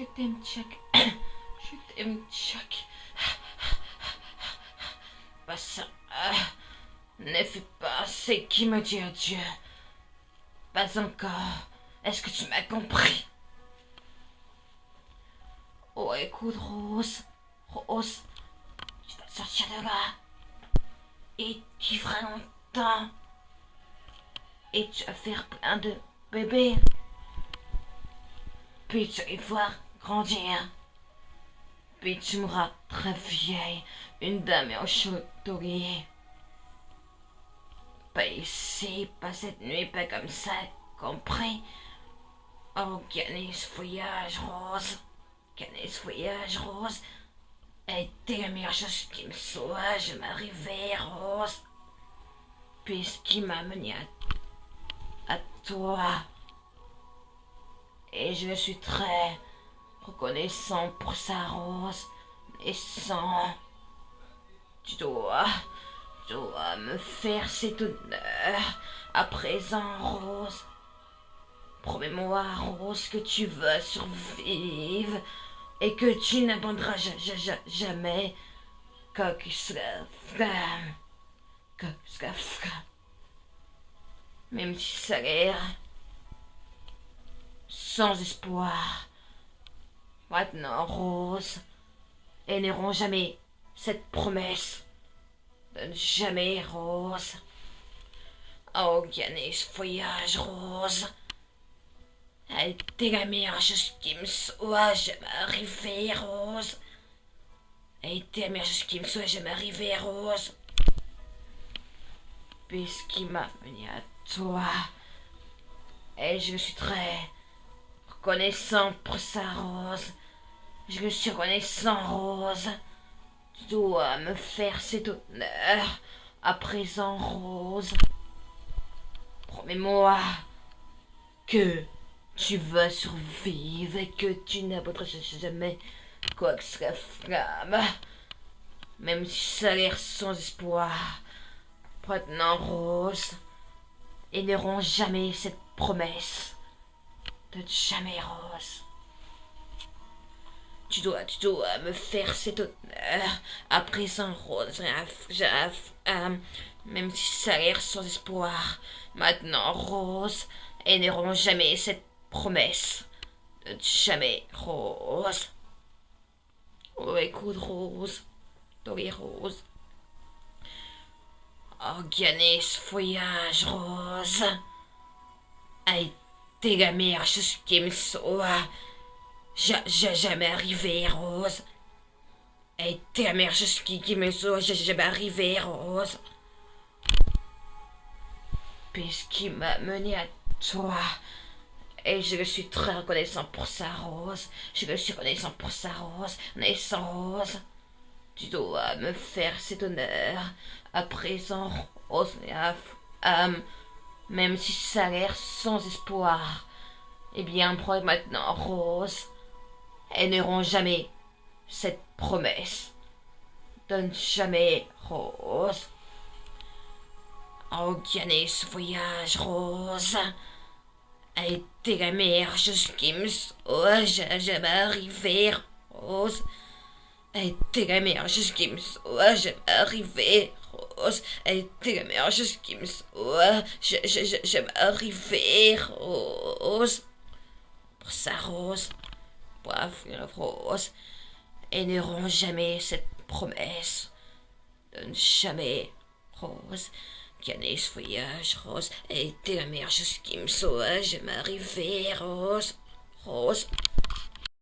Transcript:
Je t'aime, Chuck. Je t'aime, Chuck. Pas ça. Ne fais pas ce qui me dit adieu. Pas encore. Est-ce que tu m'as compris? Oh, écoute, Rose. Rose, tu vas sortir de là. Et tu feras longtemps. Et tu vas faire plein de bébés. Puis tu vas les voir grandir. Puis tu mourras très vieille, une dame en chaudier. Pas ici, pas cette nuit, pas comme ça, compris? Oh, gagner ce voyage, Rose. Gagner ce voyage, Rose. Était la meilleure chose qui me soit, je m'arrivais, Rose. Puis ce qui m'a mené à toi. Et je suis très reconnaissant pour ça, Rose. Et sans... Tu dois me faire cet honneur. À présent, Rose. Promets-moi, Rose, que tu vas survivre et que tu n'abandonneras jamais quoi que cela flamme. Quoi que cela flamme. Même si ça a l'air sans espoir. Maintenant, Rose, elles n'auront jamais cette promesse. De jamais, Rose. Oh, gagner ce voyage, Rose. Elle était la meilleure chose qui me soit jamais arrivée, Rose. Elle était la meilleure chose qui me soit jamais arrivée, Rose. Puis ce qui m'a mené à toi. Et je suis très reconnaissant pour ça, Rose. Je suis reconnaissant, Rose. Tu dois me faire cet honneur. À présent, Rose. Promets-moi que tu vas survivre et que tu n'abandonneras jamais quoi que ce soit flamme. Même si ça a l'air sans espoir. Maintenant, Rose. Ils n'auront jamais cette promesse. De jamais, Rose. Tu dois me faire cet honneur. À présent, Rose. Même si ça a l'air sans espoir. Maintenant, Rose. Elles n'auront jamais cette promesse. De jamais, Rose. Oh, écoute, Rose. Oui, Rose. Oh, gagner ce voyage, Rose. A été la meilleure chose qui me soit jamais arrivée, Rose. A été la meilleure chose qui me soit jamais arrivée, Rose. Puis ce qui m'a mené à toi. Et je suis très reconnaissant pour ça, Rose. Je suis reconnaissant pour ça, Rose. Naissant, Rose. Tu dois me faire cet honneur. À présent, Rose. Même si ça a l'air sans espoir. Eh bien, prends maintenant, Rose. Elles n'auront jamais cette promesse. Donne jamais, Rose. Oh, gagner ce voyage, Rose. A été la meilleure chose qui me soit jamais arrivée, Rose. A été la meilleure chose qui me soit jamais arrivée, Rose. A été la meilleure chose qui me soit jamais arrivée, Rose. Pour ça, Rose. Bravo, Rose. Elles n'auront jamais cette promesse. Donne jamais, Rose. Gagner ce voyage, Rose, a été la meilleure chose qui me soit jamais arrivée, Rose. Rose.